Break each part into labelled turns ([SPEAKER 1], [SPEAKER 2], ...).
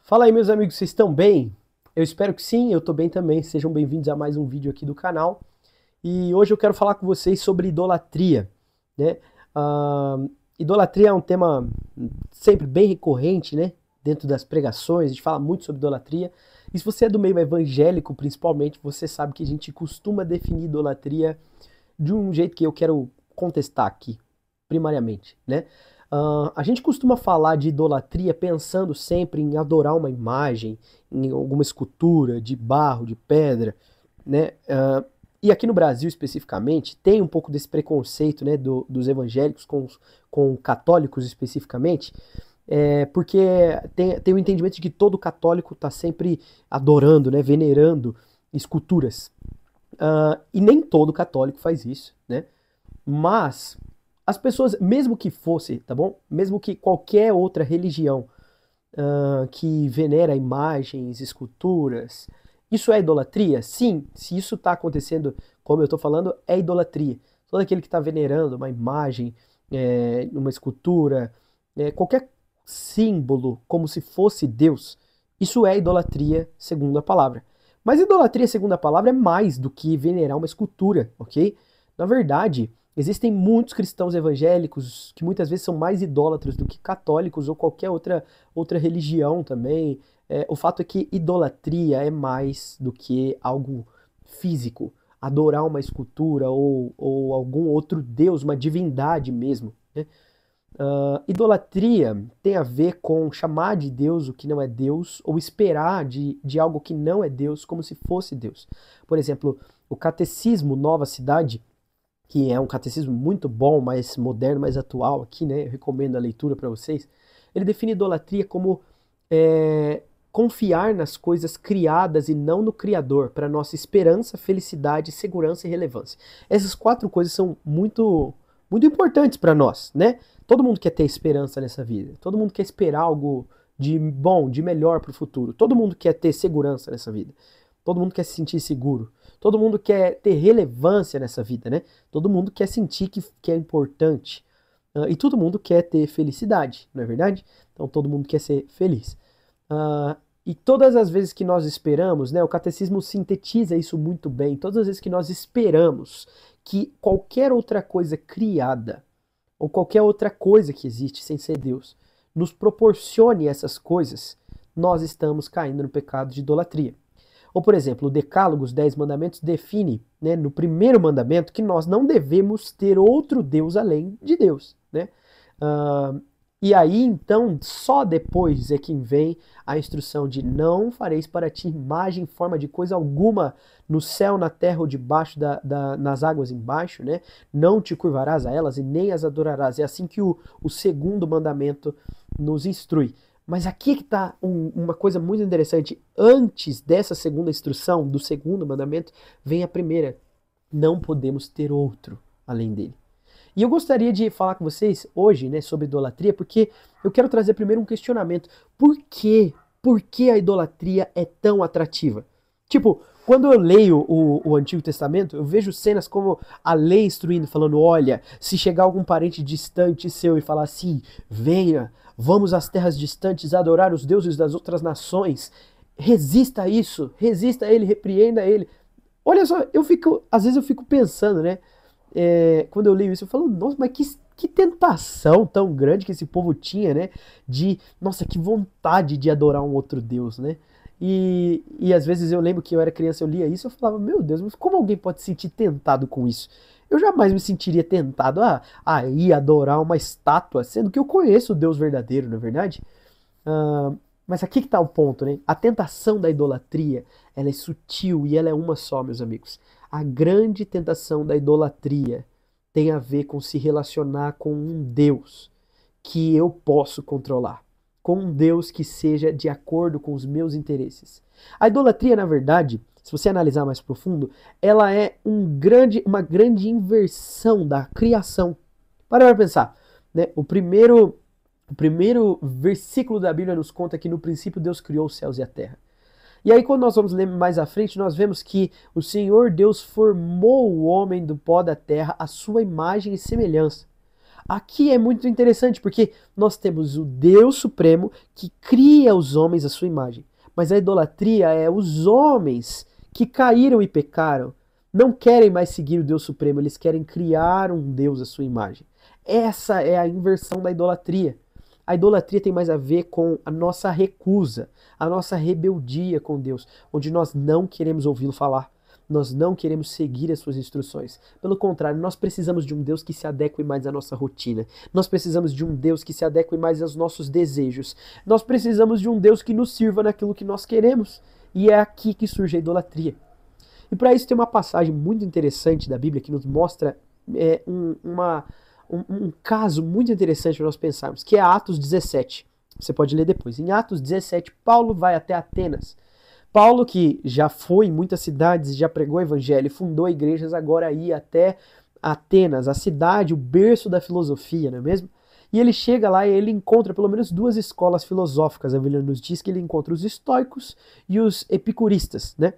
[SPEAKER 1] Fala aí, meus amigos, vocês estão bem? Eu espero que sim, eu tô bem também. Sejam bem-vindos a mais um vídeo aqui do canal. E hoje eu quero falar com vocês sobre idolatria, né? Ah, Idolatria é um tema sempre bem recorrente, né? Dentro das pregações, a gente fala muito sobre idolatria. E se você é do meio evangélico, principalmente, você sabe que a gente costuma definir idolatria de um jeito que eu quero contestar aqui, primariamente, né? A gente costuma falar de idolatria pensando sempre em adorar uma imagem, em alguma escultura de barro, de pedra, né? E aqui no Brasil especificamente tem um pouco desse preconceito, né, dos evangélicos com católicos especificamente, porque tem o entendimento de que todo católico está sempre adorando, né, venerando esculturas. E nem todo católico faz isso, né? Mas as pessoas, mesmo que fosse, tá bom? Mesmo que qualquer outra religião que venera imagens, esculturas, isso é idolatria? Sim, se isso está acontecendo, como eu estou falando, é idolatria. Todo aquele que está venerando uma imagem, uma escultura, qualquer símbolo como se fosse Deus, isso é idolatria segundo a palavra. Mas idolatria segundo a palavra é mais do que venerar uma escultura, ok? Na verdade, existem muitos cristãos evangélicos que muitas vezes são mais idólatras do que católicos ou qualquer outra religião também. O fato é que idolatria é mais do que algo físico. Adorar uma escultura ou algum outro deus, uma divindade mesmo, né? Idolatria tem a ver com chamar de Deus o que não é Deus ou esperar de algo que não é Deus como se fosse Deus. Por exemplo, o Catecismo Nova Cidade, que é um catecismo muito bom, mais moderno, mais atual aqui, né? Eu recomendo a leitura para vocês. Ele define idolatria como confiar nas coisas criadas e não no Criador, para nossa esperança, felicidade, segurança e relevância. Essas quatro coisas são muito importantes para nós, né? Todo mundo quer ter esperança nessa vida. Todo mundo quer esperar algo de bom, de melhor para o futuro. Todo mundo quer ter segurança nessa vida. Todo mundo quer se sentir seguro. Todo mundo quer ter relevância nessa vida, né? Todo mundo quer sentir que é importante. E todo mundo quer ter felicidade, não é verdade? Então todo mundo quer ser feliz. E todas as vezes que nós esperamos, né, o catecismo sintetiza isso muito bem. Todas as vezes que nós esperamos que qualquer outra coisa criada, ou qualquer outra coisa que existe sem ser Deus, nos proporcione essas coisas, nós estamos caindo no pecado de idolatria. Ou, por exemplo, o Decálogo, os 10 mandamentos, define, né, no primeiro mandamento, que nós não devemos ter outro Deus além de Deus, né? E aí, então, só depois é que vem a instrução de não fareis para ti imagem em forma de coisa alguma no céu, na terra ou debaixo nas águas embaixo, né? Não te curvarás a elas e nem as adorarás. É assim que o segundo mandamento nos instrui. Mas aqui é que está uma coisa muito interessante. Antes dessa segunda instrução, do segundo mandamento, vem a primeira. Não podemos ter outro além dele. E eu gostaria de falar com vocês hoje, né, sobre idolatria, porque eu quero trazer primeiro um questionamento. Por quê? Por que a idolatria é tão atrativa? Tipo, quando eu leio o Antigo Testamento, eu vejo cenas como a lei instruindo, falando, olha, se chegar algum parente distante seu e falar assim, venha, vamos às terras distantes adorar os deuses das outras nações, resista a isso, resista a ele, repreenda ele. Olha só, às vezes eu fico pensando, né, quando eu leio isso, eu falo, nossa, mas que tentação tão grande que esse povo tinha, né? Nossa, que vontade de adorar um outro Deus, né? E às vezes eu lembro que eu era criança, eu lia isso, eu falava, meu Deus, mas como alguém pode se sentir tentado com isso? Eu jamais me sentiria tentado a ir adorar uma estátua, sendo que eu conheço o Deus verdadeiro, não é verdade? Mas aqui que está o ponto, né? A tentação da idolatria, ela é sutil e ela é uma só, meus amigos. A grande tentação da idolatria tem a ver com se relacionar com um Deus que eu posso controlar, com um Deus que seja de acordo com os meus interesses. A idolatria, na verdade, se você analisar mais profundo, ela é uma grande inversão da criação. Para pensar, né? O primeiro versículo da Bíblia nos conta que no princípio Deus criou os céus e a terra. E aí, quando nós vamos ler mais à frente, nós vemos que o Senhor Deus formou o homem do pó da terra à sua imagem e semelhança. Aqui é muito interessante porque nós temos o Deus Supremo que cria os homens à sua imagem. Mas a idolatria é os homens que caíram e pecaram, não querem mais seguir o Deus Supremo, eles querem criar um Deus à sua imagem. Essa é a inversão da idolatria. A idolatria tem mais a ver com a nossa recusa, a nossa rebeldia com Deus, onde nós não queremos ouvi-lo falar. Nós não queremos seguir as suas instruções. Pelo contrário, nós precisamos de um Deus que se adeque mais à nossa rotina. Nós precisamos de um Deus que se adeque mais aos nossos desejos. Nós precisamos de um Deus que nos sirva naquilo que nós queremos. E é aqui que surge a idolatria. E para isso tem uma passagem muito interessante da Bíblia que nos mostra um caso muito interessante para nós pensarmos, que é Atos 17. Você pode ler depois. Em Atos 17, Paulo vai até Atenas. Paulo, que já foi em muitas cidades, já pregou o evangelho, fundou igrejas, agora ia até Atenas, a cidade, o berço da filosofia, não é mesmo? E ele chega lá e ele encontra pelo menos duas escolas filosóficas. A Bíblia nos diz que ele encontra os estoicos e os epicuristas, né?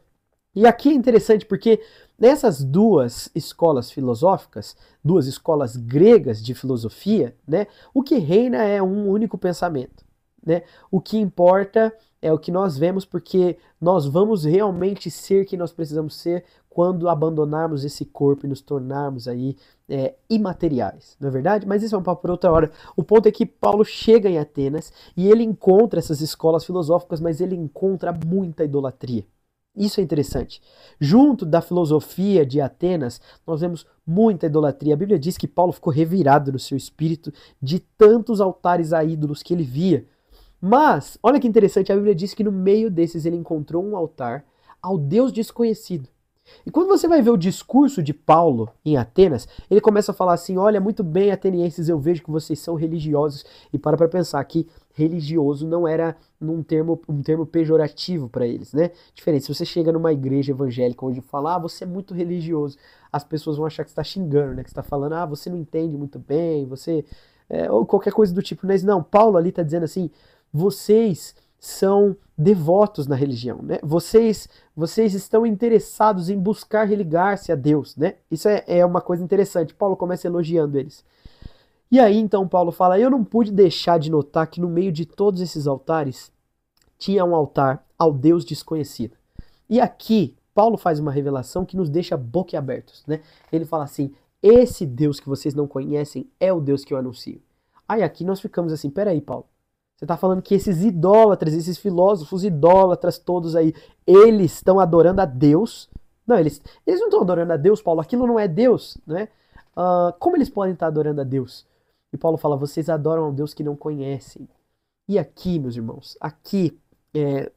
[SPEAKER 1] E aqui é interessante porque nessas duas escolas filosóficas, duas escolas gregas de filosofia, né, o que reina é um único pensamento, né? O que importa é o que nós vemos, porque nós vamos realmente ser quem nós precisamos ser quando abandonarmos esse corpo e nos tornarmos aí imateriais, não é verdade? Mas isso é um papo para outra hora. O ponto é que Paulo chega em Atenas e ele encontra essas escolas filosóficas, mas ele encontra muita idolatria. Isso é interessante. Junto da filosofia de Atenas, nós vemos muita idolatria. A Bíblia diz que Paulo ficou revirado no seu espírito de tantos altares a ídolos que ele via. Mas, olha que interessante, a Bíblia diz que no meio desses ele encontrou um altar ao Deus desconhecido. E quando você vai ver o discurso de Paulo em Atenas, ele começa a falar assim, olha, muito bem, atenienses, eu vejo que vocês são religiosos. E para pensar que religioso não era um termo pejorativo para eles, né? Diferente, se você chega numa igreja evangélica onde fala, ah, você é muito religioso, as pessoas vão achar que você está xingando, né? Que você está falando, ah, você não entende muito bem, você... ou qualquer coisa do tipo. Mas não, Paulo ali está dizendo assim, vocês são devotos na religião, né? Vocês estão interessados em buscar religar-se a Deus, né? Isso é uma coisa interessante. Paulo começa elogiando eles. E aí então Paulo fala, eu não pude deixar de notar que no meio de todos esses altares tinha um altar ao Deus desconhecido. E aqui Paulo faz uma revelação que nos deixa boquiabertos, né? Ele fala assim, esse Deus que vocês não conhecem é o Deus que eu anuncio. Aí aqui nós ficamos assim, peraí Paulo, você está falando que esses idólatras, esses filósofos idólatras todos aí, eles estão adorando a Deus? Não, eles não estão adorando a Deus, Paulo, aquilo não é Deus, né? Como eles podem estar adorando a Deus? E Paulo fala, vocês adoram a um Deus que não conhecem. E aqui, meus irmãos, aqui,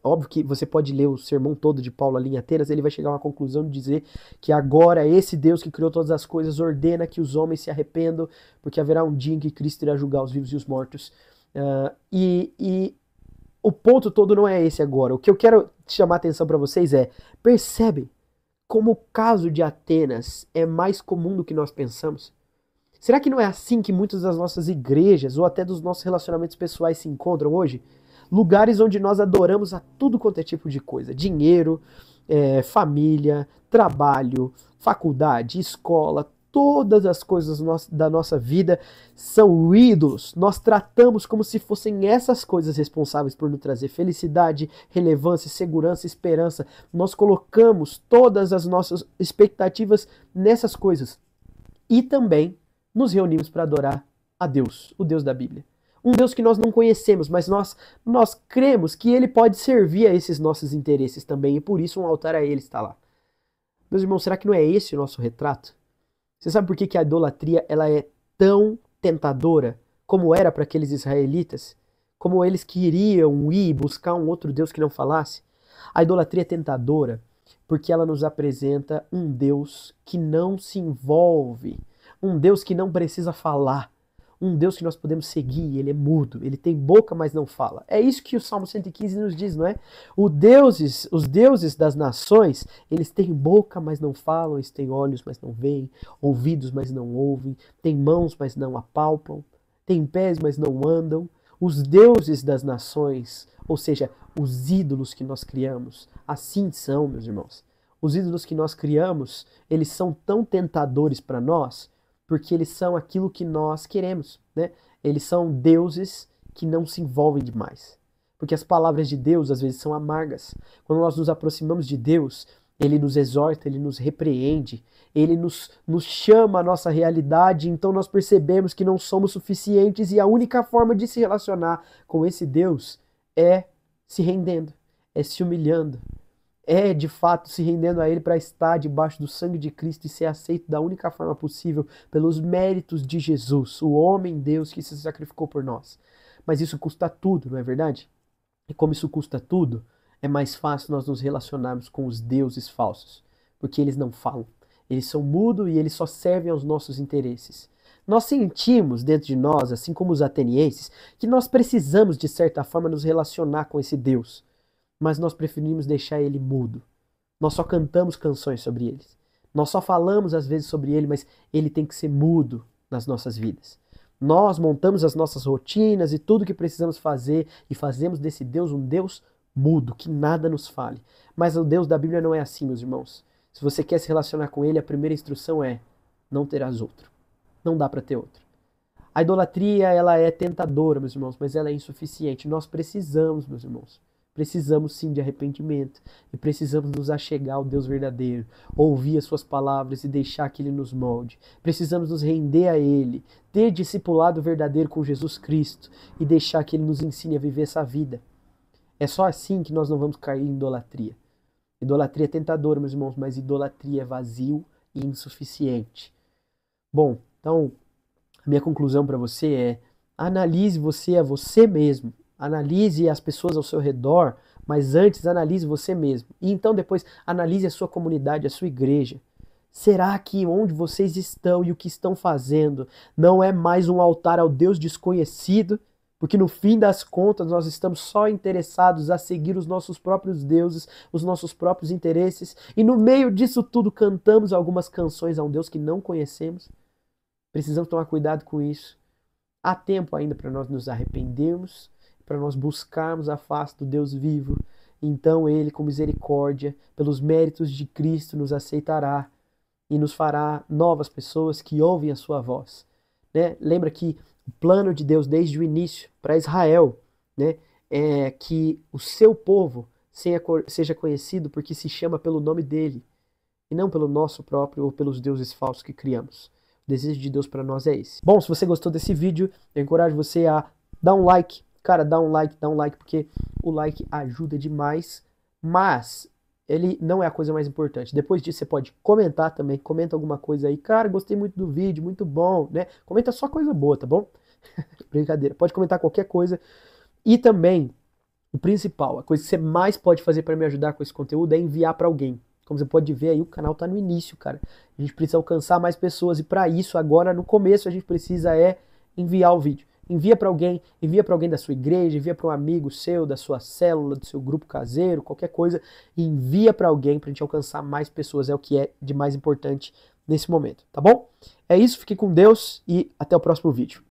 [SPEAKER 1] óbvio que você pode ler o sermão todo de Paulo ali em Atenas, ele vai chegar a uma conclusão de dizer que agora esse Deus que criou todas as coisas ordena que os homens se arrependam, porque haverá um dia em que Cristo irá julgar os vivos e os mortos. E o ponto todo não é esse agora. O que eu quero chamar a atenção para vocês é, percebe como o caso de Atenas é mais comum do que nós pensamos? Será que não é assim que muitas das nossas igrejas ou até dos nossos relacionamentos pessoais se encontram hoje? Lugares onde nós adoramos a tudo quanto é tipo de coisa. Dinheiro, família, trabalho, faculdade, escola, todas as coisas da nossa vida são ídolos. Nós tratamos como se fossem essas coisas responsáveis por nos trazer felicidade, relevância, segurança, esperança. Nós colocamos todas as nossas expectativas nessas coisas. E também nos reunimos para adorar a Deus, o Deus da Bíblia. Um Deus que nós não conhecemos, mas nós cremos que ele pode servir a esses nossos interesses também, e por isso um altar a ele está lá. Meus irmãos, será que não é esse o nosso retrato? Você sabe por que a idolatria ela é tão tentadora como era para aqueles israelitas? Como eles queriam ir buscar um outro Deus que não falasse? A idolatria é tentadora porque ela nos apresenta um Deus que não se envolve, um Deus que não precisa falar, um Deus que nós podemos seguir, ele é mudo, ele tem boca, mas não fala. É isso que o Salmo 115 nos diz, não é? Os deuses das nações, eles têm boca, mas não falam, eles têm olhos, mas não veem, ouvidos, mas não ouvem, têm mãos, mas não apalpam, têm pés, mas não andam. Os deuses das nações, ou seja, os ídolos que nós criamos, assim são, meus irmãos. Os ídolos que nós criamos, eles são tão tentadores para nós, porque eles são aquilo que nós queremos, né? Eles são deuses que não se envolvem demais. Porque as palavras de Deus às vezes são amargas. Quando nós nos aproximamos de Deus, Ele nos exorta, Ele nos repreende, Ele nos chama à nossa realidade, então nós percebemos que não somos suficientes e a única forma de se relacionar com esse Deus é se rendendo, é se humilhando, é de fato se rendendo a Ele para estar debaixo do sangue de Cristo e ser aceito da única forma possível pelos méritos de Jesus, o homem Deus que se sacrificou por nós. Mas isso custa tudo, não é verdade? E como isso custa tudo, é mais fácil nós nos relacionarmos com os deuses falsos, porque eles não falam, eles são mudos e eles só servem aos nossos interesses. Nós sentimos dentro de nós, assim como os atenienses, que nós precisamos de certa forma nos relacionar com esse Deus, mas nós preferimos deixar ele mudo. Nós só cantamos canções sobre ele. Nós só falamos às vezes sobre ele, mas ele tem que ser mudo nas nossas vidas. Nós montamos as nossas rotinas e tudo que precisamos fazer e fazemos desse Deus um Deus mudo, que nada nos fale. Mas o Deus da Bíblia não é assim, meus irmãos. Se você quer se relacionar com ele, a primeira instrução é: não terás outro. Não dá para ter outro. A idolatria, ela é tentadora, meus irmãos, mas ela é insuficiente. Nós precisamos, meus irmãos, precisamos sim de arrependimento e precisamos nos achegar ao Deus verdadeiro, ouvir as suas palavras e deixar que Ele nos molde. Precisamos nos render a Ele, ter discipulado verdadeiro com Jesus Cristo e deixar que Ele nos ensine a viver essa vida. É só assim que nós não vamos cair em idolatria. Idolatria é tentadora, meus irmãos, mas idolatria é vazio e insuficiente. Bom, então a minha conclusão para você é: analise você a você mesmo. Analise as pessoas ao seu redor, mas antes analise você mesmo. E então depois analise a sua comunidade, a sua igreja. Será que onde vocês estão e o que estão fazendo não é mais um altar ao Deus desconhecido? Porque no fim das contas nós estamos só interessados a seguir os nossos próprios deuses, os nossos próprios interesses, e no meio disso tudo cantamos algumas canções a um Deus que não conhecemos. Precisamos tomar cuidado com isso. Há tempo ainda para nós nos arrependermos, para nós buscarmos a face do Deus vivo. Então Ele, com misericórdia, pelos méritos de Cristo, nos aceitará e nos fará novas pessoas que ouvem a sua voz. Né? Lembra que o plano de Deus desde o início para Israel, né, é que o seu povo seja conhecido porque se chama pelo nome dele e não pelo nosso próprio ou pelos deuses falsos que criamos. O desejo de Deus para nós é esse. Bom, se você gostou desse vídeo, eu encorajo você a dar um like. Cara, dá um like, porque o like ajuda demais, mas ele não é a coisa mais importante. Depois disso você pode comentar também, comenta alguma coisa aí. Cara, gostei muito do vídeo, muito bom, né? Comenta só coisa boa, tá bom? Brincadeira, pode comentar qualquer coisa. E também, o principal, a coisa que você mais pode fazer para me ajudar com esse conteúdo é enviar para alguém. Como você pode ver aí, o canal tá no início, cara. A gente precisa alcançar mais pessoas e para isso, agora no começo, a gente precisa enviar o vídeo. Envia para alguém da sua igreja, envia para um amigo seu, da sua célula, do seu grupo caseiro, qualquer coisa. Envia para alguém para a gente alcançar mais pessoas, é o que é de mais importante nesse momento, tá bom? É isso, fique com Deus e até o próximo vídeo.